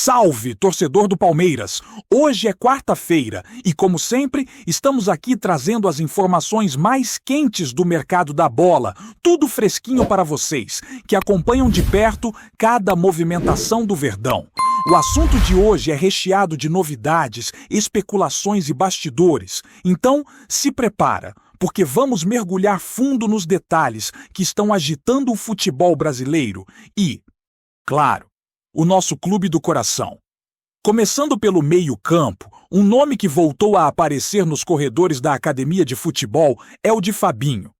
Salve, torcedor do Palmeiras! Hoje é quarta-feira e, como sempre, estamos aqui trazendo as informações mais quentes do mercado da bola, tudo fresquinho para vocês, que acompanham de perto cada movimentação do Verdão. O assunto de hoje é recheado de novidades, especulações e bastidores, então se prepara, porque vamos mergulhar fundo nos detalhes que estão agitando o futebol brasileiro e, claro, o nosso clube do coração. Começando pelo meio-campo, um nome que voltou a aparecer nos corredores da academia de futebol é o de Fabinho.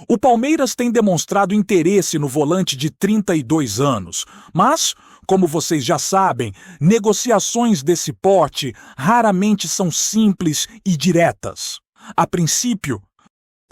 O Palmeiras tem demonstrado interesse no volante de 32 anos, mas, como vocês já sabem, negociações desse porte raramente são simples e diretas. A princípio,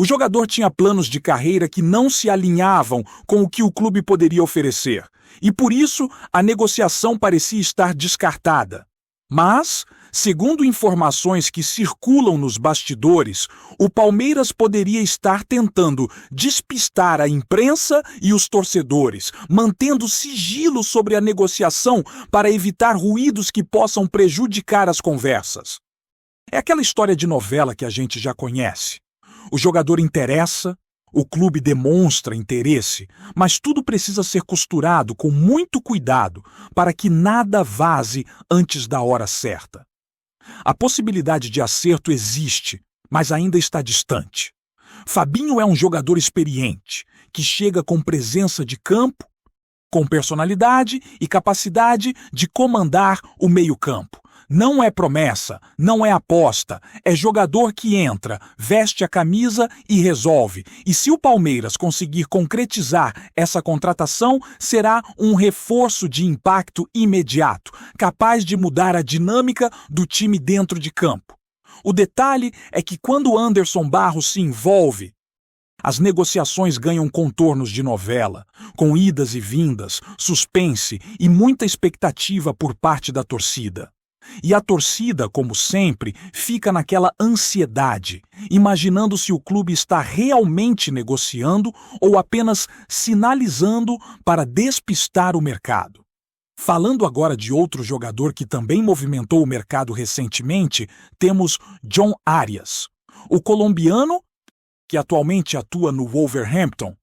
o jogador tinha planos de carreira que não se alinhavam com o que o clube poderia oferecer, e por isso a negociação parecia estar descartada. Mas, segundo informações que circulam nos bastidores, o Palmeiras poderia estar tentando despistar a imprensa e os torcedores, mantendo sigilo sobre a negociação para evitar ruídos que possam prejudicar as conversas. É aquela história de novela que a gente já conhece. O jogador interessa, o clube demonstra interesse, mas tudo precisa ser costurado com muito cuidado para que nada vaze antes da hora certa. A possibilidade de acerto existe, mas ainda está distante. Fabinho é um jogador experiente, que chega com presença de campo, com personalidade e capacidade de comandar o meio-campo. Não é promessa, não é aposta, é jogador que entra, veste a camisa e resolve. E se o Palmeiras conseguir concretizar essa contratação, será um reforço de impacto imediato, capaz de mudar a dinâmica do time dentro de campo. O detalhe é que quando Anderson Barros se envolve, as negociações ganham contornos de novela, com idas e vindas, suspense e muita expectativa por parte da torcida. E a torcida, como sempre, fica naquela ansiedade, imaginando se o clube está realmente negociando ou apenas sinalizando para despistar o mercado. Falando agora de outro jogador que também movimentou o mercado recentemente, temos John Arias. O colombiano, que atualmente atua no Wolverhampton,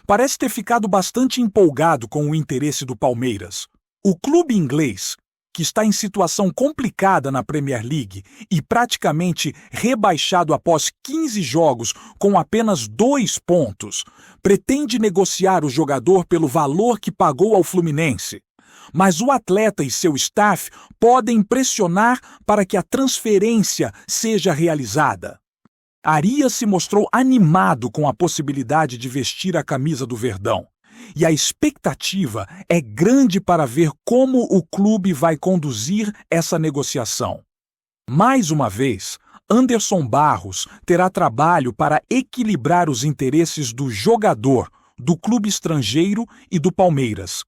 parece ter ficado bastante empolgado com o interesse do Palmeiras. O clube inglês, que está em situação complicada na Premier League e praticamente rebaixado após 15 jogos com apenas 2 pontos, pretende negociar o jogador pelo valor que pagou ao Fluminense. Mas o atleta e seu staff podem pressionar para que a transferência seja realizada. Arias se mostrou animado com a possibilidade de vestir a camisa do Verdão. E a expectativa é grande para ver como o clube vai conduzir essa negociação. Mais uma vez, Anderson Barros terá trabalho para equilibrar os interesses do jogador, do clube estrangeiro e do Palmeiras,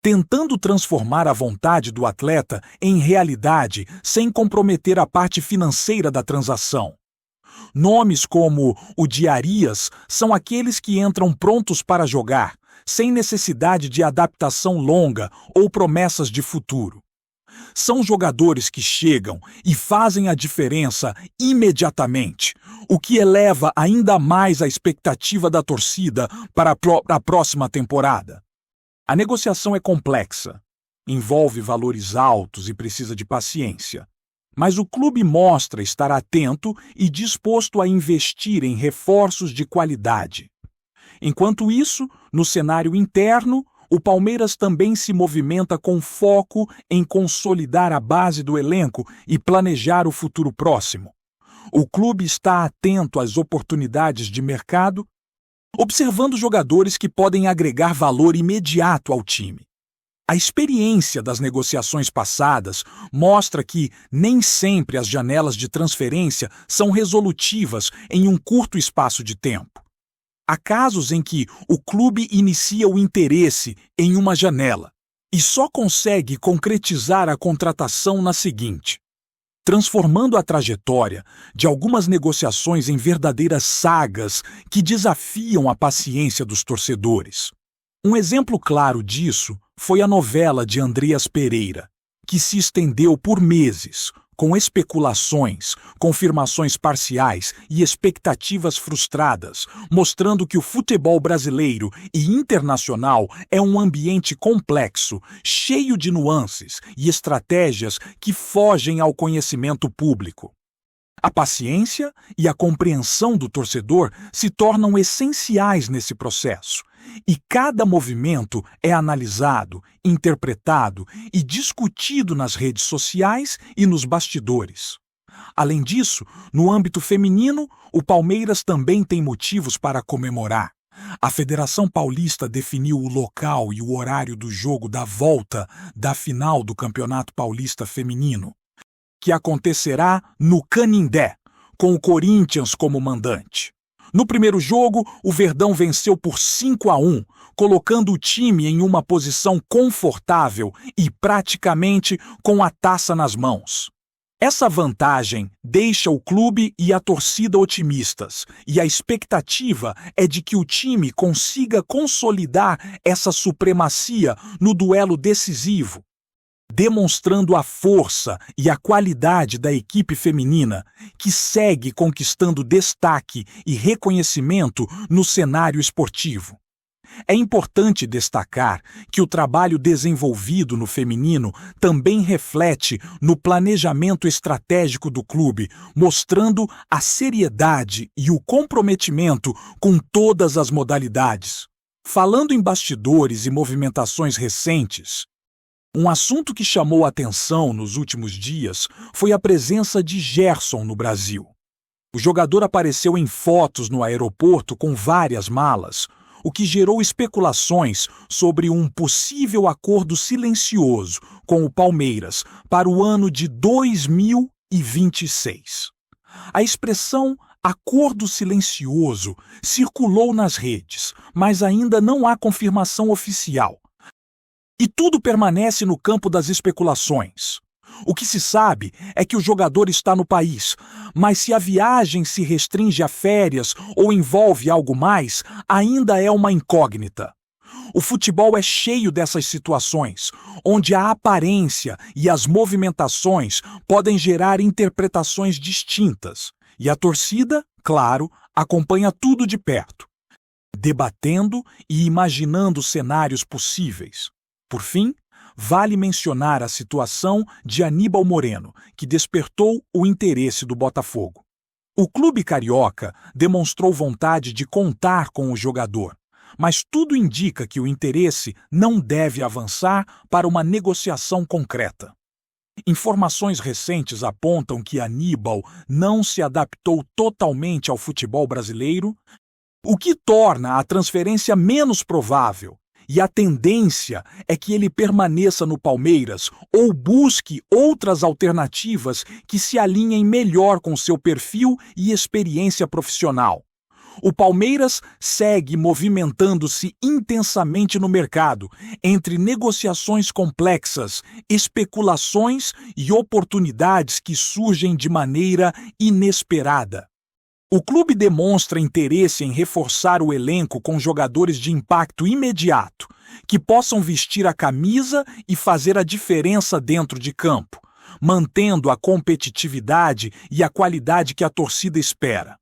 tentando transformar a vontade do atleta em realidade sem comprometer a parte financeira da transação. Nomes como o de Arias são aqueles que entram prontos para jogar, sem necessidade de adaptação longa ou promessas de futuro. São jogadores que chegam e fazem a diferença imediatamente, o que eleva ainda mais a expectativa da torcida para a próxima temporada. A negociação é complexa, envolve valores altos e precisa de paciência. Mas o clube mostra estar atento e disposto a investir em reforços de qualidade. Enquanto isso, no cenário interno, o Palmeiras também se movimenta com foco em consolidar a base do elenco e planejar o futuro próximo. O clube está atento às oportunidades de mercado, observando jogadores que podem agregar valor imediato ao time. A experiência das negociações passadas mostra que nem sempre as janelas de transferência são resolutivas em um curto espaço de tempo. Há casos em que o clube inicia o interesse em uma janela e só consegue concretizar a contratação na seguinte, transformando a trajetória de algumas negociações em verdadeiras sagas que desafiam a paciência dos torcedores. Um exemplo claro disso foi a novela de Andreas Pereira, que se estendeu por meses, com especulações, confirmações parciais e expectativas frustradas, mostrando que o futebol brasileiro e internacional é um ambiente complexo, cheio de nuances e estratégias que fogem ao conhecimento público. A paciência e a compreensão do torcedor se tornam essenciais nesse processo, e cada movimento é analisado, interpretado e discutido nas redes sociais e nos bastidores. Além disso, no âmbito feminino, o Palmeiras também tem motivos para comemorar. A Federação Paulista definiu o local e o horário do jogo da volta da final do Campeonato Paulista Feminino, que acontecerá no Canindé, com o Corinthians como mandante. No primeiro jogo, o Verdão venceu por 5-1, colocando o time em uma posição confortável e praticamente com a taça nas mãos. Essa vantagem deixa o clube e a torcida otimistas, e a expectativa é de que o time consiga consolidar essa supremacia no duelo decisivo, demonstrando a força e a qualidade da equipe feminina, que segue conquistando destaque e reconhecimento no cenário esportivo. É importante destacar que o trabalho desenvolvido no feminino também reflete no planejamento estratégico do clube, mostrando a seriedade e o comprometimento com todas as modalidades. Falando em bastidores e movimentações recentes, um assunto que chamou a atenção nos últimos dias foi a presença de Gerson no Brasil. O jogador apareceu em fotos no aeroporto com várias malas, o que gerou especulações sobre um possível acordo silencioso com o Palmeiras para o ano de 2026. A expressão acordo silencioso circulou nas redes, mas ainda não há confirmação oficial. E tudo permanece no campo das especulações. O que se sabe é que o jogador está no país, mas se a viagem se restringe a férias ou envolve algo mais, ainda é uma incógnita. O futebol é cheio dessas situações, onde a aparência e as movimentações podem gerar interpretações distintas. E a torcida, claro, acompanha tudo de perto, debatendo e imaginando cenários possíveis. Por fim, vale mencionar a situação de Aníbal Moreno, que despertou o interesse do Botafogo. O clube carioca demonstrou vontade de contar com o jogador, mas tudo indica que o interesse não deve avançar para uma negociação concreta. Informações recentes apontam que Aníbal não se adaptou totalmente ao futebol brasileiro, o que torna a transferência menos provável. E a tendência é que ele permaneça no Palmeiras ou busque outras alternativas que se alinhem melhor com seu perfil e experiência profissional. O Palmeiras segue movimentando-se intensamente no mercado, entre negociações complexas, especulações e oportunidades que surgem de maneira inesperada. O clube demonstra interesse em reforçar o elenco com jogadores de impacto imediato, que possam vestir a camisa e fazer a diferença dentro de campo, mantendo a competitividade e a qualidade que a torcida espera.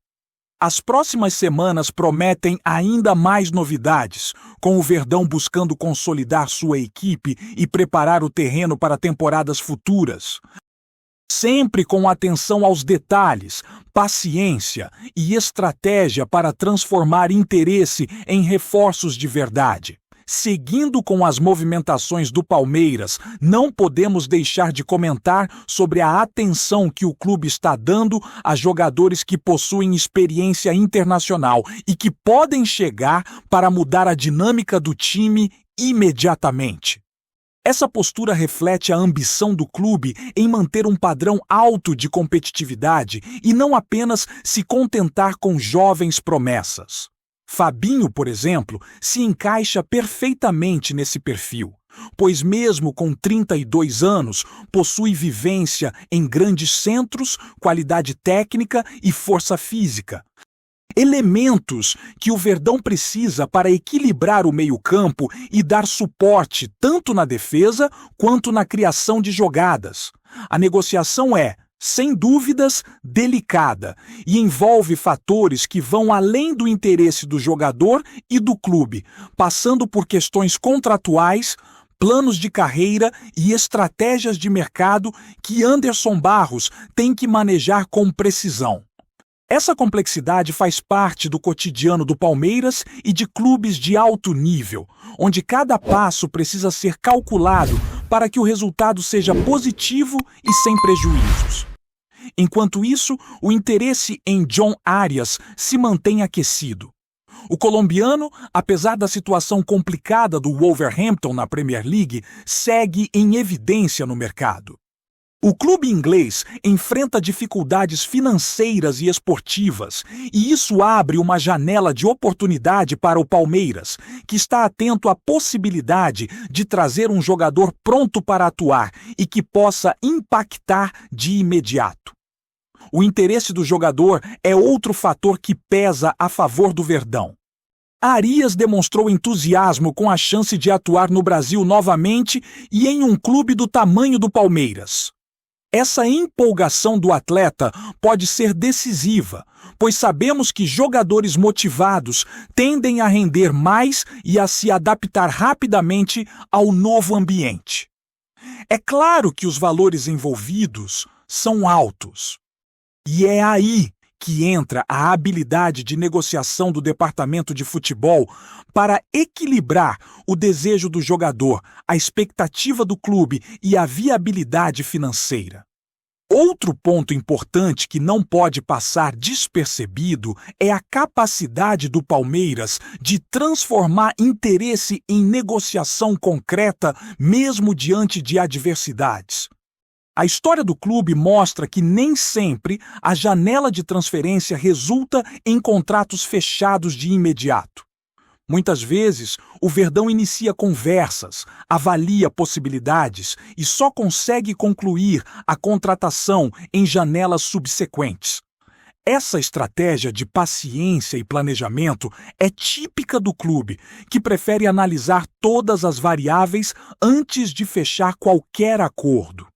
As próximas semanas prometem ainda mais novidades, com o Verdão buscando consolidar sua equipe e preparar o terreno para temporadas futuras. Sempre com atenção aos detalhes, paciência e estratégia para transformar interesse em reforços de verdade. Seguindo com as movimentações do Palmeiras, não podemos deixar de comentar sobre a atenção que o clube está dando a jogadores que possuem experiência internacional e que podem chegar para mudar a dinâmica do time imediatamente. Essa postura reflete a ambição do clube em manter um padrão alto de competitividade e não apenas se contentar com jovens promessas. Fabinho, por exemplo, se encaixa perfeitamente nesse perfil, pois mesmo com 32 anos, possui vivência em grandes centros, qualidade técnica e força física. elementos que o Verdão precisa para equilibrar o meio-campo e dar suporte tanto na defesa quanto na criação de jogadas. A negociação é, sem dúvidas, delicada e envolve fatores que vão além do interesse do jogador e do clube, passando por questões contratuais, planos de carreira e estratégias de mercado que Anderson Barros tem que manejar com precisão. Essa complexidade faz parte do cotidiano do Palmeiras e de clubes de alto nível, onde cada passo precisa ser calculado para que o resultado seja positivo e sem prejuízos. Enquanto isso, o interesse em John Arias se mantém aquecido. O colombiano, apesar da situação complicada do Wolverhampton na Premier League, segue em evidência no mercado. O clube inglês enfrenta dificuldades financeiras e esportivas, e isso abre uma janela de oportunidade para o Palmeiras, que está atento à possibilidade de trazer um jogador pronto para atuar e que possa impactar de imediato. O interesse do jogador é outro fator que pesa a favor do Verdão. Arias demonstrou entusiasmo com a chance de atuar no Brasil novamente e em um clube do tamanho do Palmeiras. Essa empolgação do atleta pode ser decisiva, pois sabemos que jogadores motivados tendem a render mais e a se adaptar rapidamente ao novo ambiente. É claro que os valores envolvidos são altos. E é aí que entra a habilidade de negociação do departamento de futebol para equilibrar o desejo do jogador, a expectativa do clube e a viabilidade financeira. Outro ponto importante que não pode passar despercebido é a capacidade do Palmeiras de transformar interesse em negociação concreta, mesmo diante de adversidades. A história do clube mostra que nem sempre a janela de transferência resulta em contratos fechados de imediato. Muitas vezes, o Verdão inicia conversas, avalia possibilidades e só consegue concluir a contratação em janelas subsequentes. Essa estratégia de paciência e planejamento é típica do clube, que prefere analisar todas as variáveis antes de fechar qualquer acordo.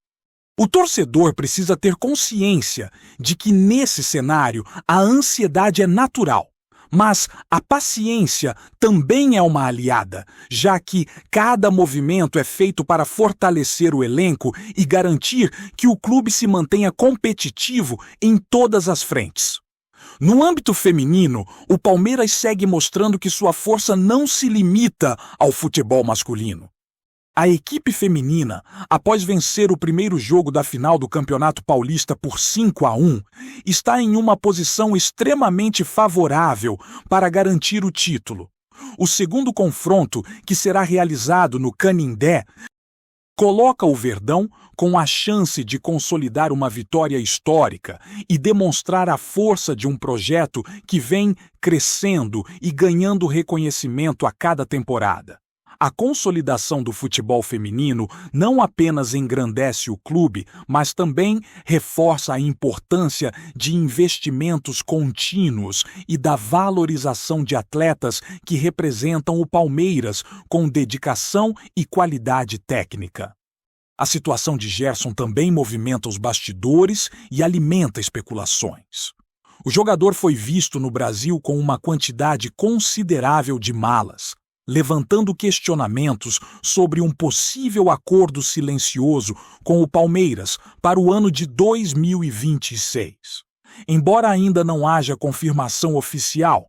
O torcedor precisa ter consciência de que, nesse cenário, a ansiedade é natural. Mas a paciência também é uma aliada, já que cada movimento é feito para fortalecer o elenco e garantir que o clube se mantenha competitivo em todas as frentes. No âmbito feminino, o Palmeiras segue mostrando que sua força não se limita ao futebol masculino. A equipe feminina, após vencer o primeiro jogo da final do Campeonato Paulista por 5-1, está em uma posição extremamente favorável para garantir o título. O segundo confronto, que será realizado no Canindé, coloca o Verdão com a chance de consolidar uma vitória histórica e demonstrar a força de um projeto que vem crescendo e ganhando reconhecimento a cada temporada. A consolidação do futebol feminino não apenas engrandece o clube, mas também reforça a importância de investimentos contínuos e da valorização de atletas que representam o Palmeiras com dedicação e qualidade técnica. A situação de Gerson também movimenta os bastidores e alimenta especulações. O jogador foi visto no Brasil com uma quantidade considerável de malas, levantando questionamentos sobre um possível acordo silencioso com o Palmeiras para o ano de 2026. Embora ainda não haja confirmação oficial,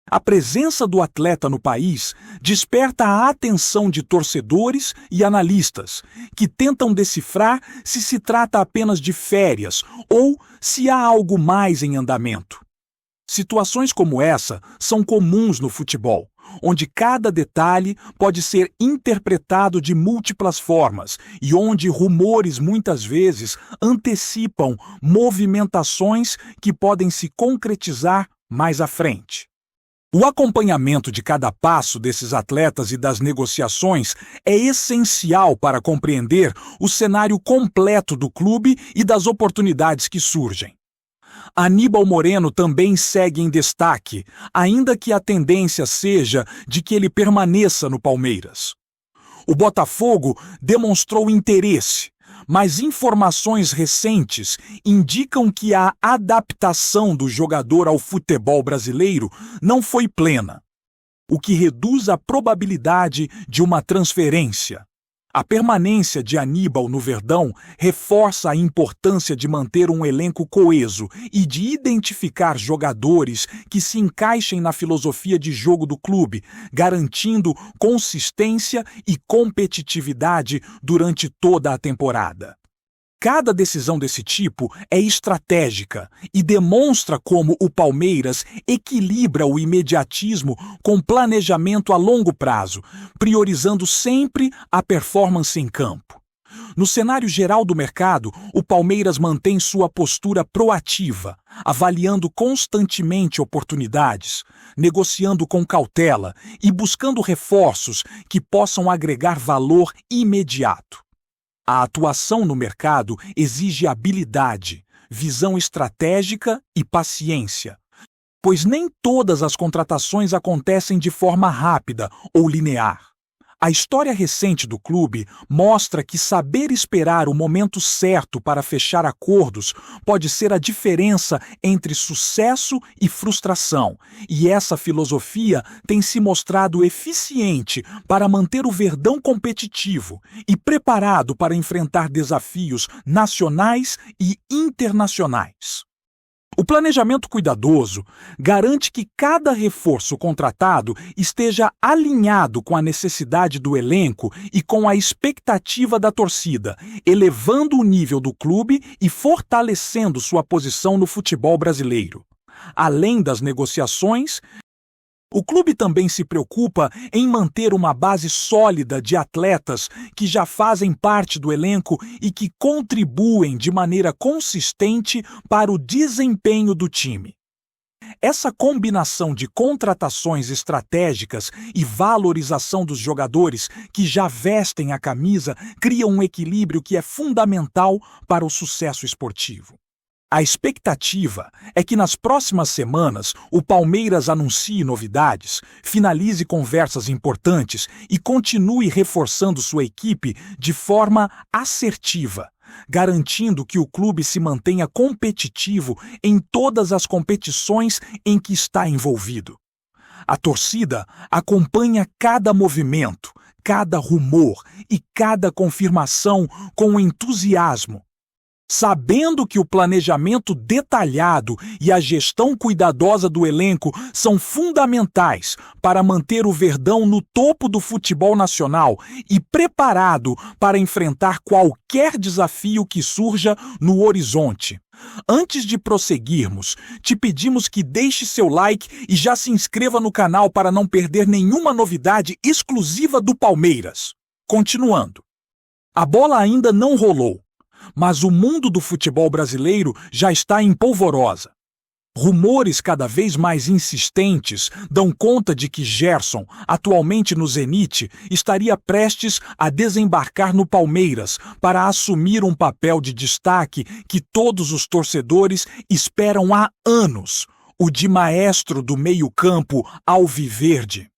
a presença do atleta no país desperta a atenção de torcedores e analistas, que tentam decifrar se se trata apenas de férias ou se há algo mais em andamento. Situações como essa são comuns no futebol, onde cada detalhe pode ser interpretado de múltiplas formas e onde rumores muitas vezes antecipam movimentações que podem se concretizar mais à frente. O acompanhamento de cada passo desses atletas e das negociações é essencial para compreender o cenário completo do clube e das oportunidades que surgem. Aníbal Moreno também segue em destaque, ainda que a tendência seja de que ele permaneça no Palmeiras. O Botafogo demonstrou interesse, mas informações recentes indicam que a adaptação do jogador ao futebol brasileiro não foi plena, o que reduz a probabilidade de uma transferência. A permanência de Aníbal no Verdão reforça a importância de manter um elenco coeso e de identificar jogadores que se encaixem na filosofia de jogo do clube, garantindo consistência e competitividade durante toda a temporada. Cada decisão desse tipo é estratégica e demonstra como o Palmeiras equilibra o imediatismo com planejamento a longo prazo, priorizando sempre a performance em campo. No cenário geral do mercado, o Palmeiras mantém sua postura proativa, avaliando constantemente oportunidades, negociando com cautela e buscando reforços que possam agregar valor imediato. A atuação no mercado exige habilidade, visão estratégica e paciência, pois nem todas as contratações acontecem de forma rápida ou linear. A história recente do clube mostra que saber esperar o momento certo para fechar acordos pode ser a diferença entre sucesso e frustração, e essa filosofia tem se mostrado eficiente para manter o Verdão competitivo e preparado para enfrentar desafios nacionais e internacionais. O planejamento cuidadoso garante que cada reforço contratado esteja alinhado com a necessidade do elenco e com a expectativa da torcida, elevando o nível do clube e fortalecendo sua posição no futebol brasileiro. Além das negociações, o clube também se preocupa em manter uma base sólida de atletas que já fazem parte do elenco e que contribuem de maneira consistente para o desempenho do time. Essa combinação de contratações estratégicas e valorização dos jogadores que já vestem a camisa cria um equilíbrio que é fundamental para o sucesso esportivo. A expectativa é que nas próximas semanas o Palmeiras anuncie novidades, finalize conversas importantes e continue reforçando sua equipe de forma assertiva, garantindo que o clube se mantenha competitivo em todas as competições em que está envolvido. A torcida acompanha cada movimento, cada rumor e cada confirmação com entusiasmo, sabendo que o planejamento detalhado e a gestão cuidadosa do elenco são fundamentais para manter o Verdão no topo do futebol nacional e preparado para enfrentar qualquer desafio que surja no horizonte. Antes de prosseguirmos, te pedimos que deixe seu like e já se inscreva no canal para não perder nenhuma novidade exclusiva do Palmeiras. Continuando. A bola ainda não rolou, mas o mundo do futebol brasileiro já está em polvorosa. Rumores cada vez mais insistentes dão conta de que Gerson, atualmente no Zenit, estaria prestes a desembarcar no Palmeiras para assumir um papel de destaque que todos os torcedores esperam há anos, o de maestro do meio-campo alviverde.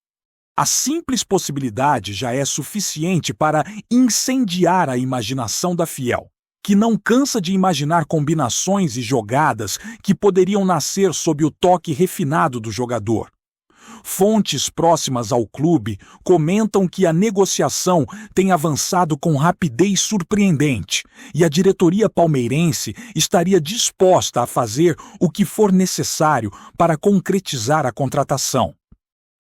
A simples possibilidade já é suficiente para incendiar a imaginação da fiel, que não cansa de imaginar combinações e jogadas que poderiam nascer sob o toque refinado do jogador. Fontes próximas ao clube comentam que a negociação tem avançado com rapidez surpreendente e a diretoria palmeirense estaria disposta a fazer o que for necessário para concretizar a contratação.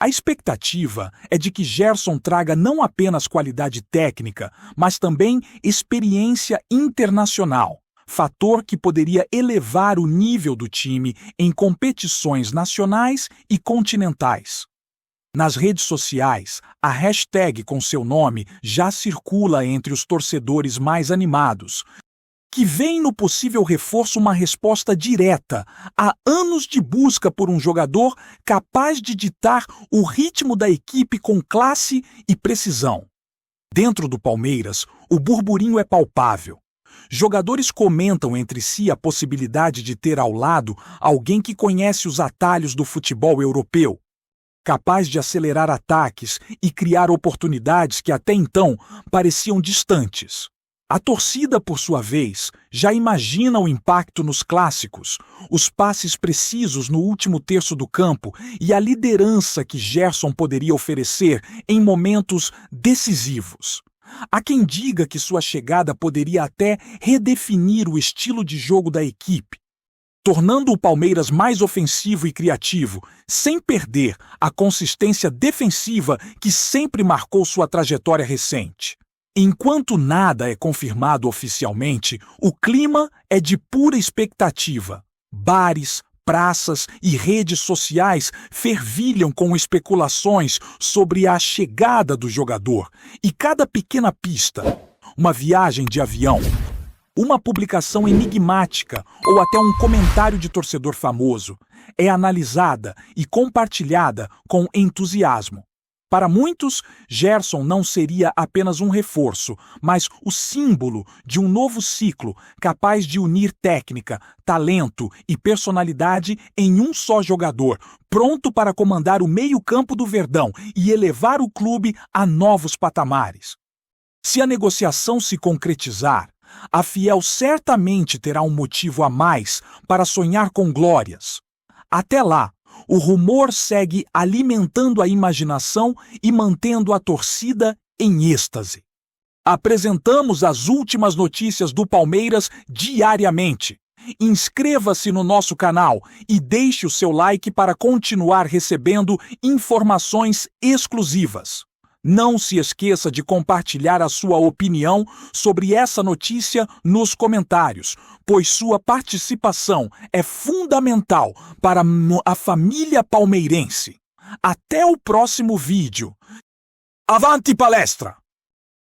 A expectativa é de que Gerson traga não apenas qualidade técnica, mas também experiência internacional, fator que poderia elevar o nível do time em competições nacionais e continentais. Nas redes sociais, a hashtag com seu nome já circula entre os torcedores mais animados, que veem no possível reforço uma resposta direta a anos de busca por um jogador capaz de ditar o ritmo da equipe com classe e precisão. Dentro do Palmeiras, o burburinho é palpável. Jogadores comentam entre si a possibilidade de ter ao lado alguém que conhece os atalhos do futebol europeu, capaz de acelerar ataques e criar oportunidades que até então pareciam distantes. A torcida, por sua vez, já imagina o impacto nos clássicos, os passes precisos no último terço do campo e a liderança que Gerson poderia oferecer em momentos decisivos. Há quem diga que sua chegada poderia até redefinir o estilo de jogo da equipe, tornando o Palmeiras mais ofensivo e criativo, sem perder a consistência defensiva que sempre marcou sua trajetória recente. Enquanto nada é confirmado oficialmente, o clima é de pura expectativa. Bares, praças e redes sociais fervilham com especulações sobre a chegada do jogador, e cada pequena pista, uma viagem de avião, uma publicação enigmática ou até um comentário de torcedor famoso, é analisada e compartilhada com entusiasmo. Para muitos, Gerson não seria apenas um reforço, mas o símbolo de um novo ciclo capaz de unir técnica, talento e personalidade em um só jogador, pronto para comandar o meio-campo do Verdão e elevar o clube a novos patamares. Se a negociação se concretizar, a Fiel certamente terá um motivo a mais para sonhar com glórias. Até lá, o rumor segue alimentando a imaginação e mantendo a torcida em êxtase. Apresentamos as últimas notícias do Palmeiras diariamente. Inscreva-se no nosso canal e deixe o seu like para continuar recebendo informações exclusivas. Não se esqueça de compartilhar a sua opinião sobre essa notícia nos comentários, pois sua participação é fundamental para a família palmeirense. Até o próximo vídeo. Avante palestra!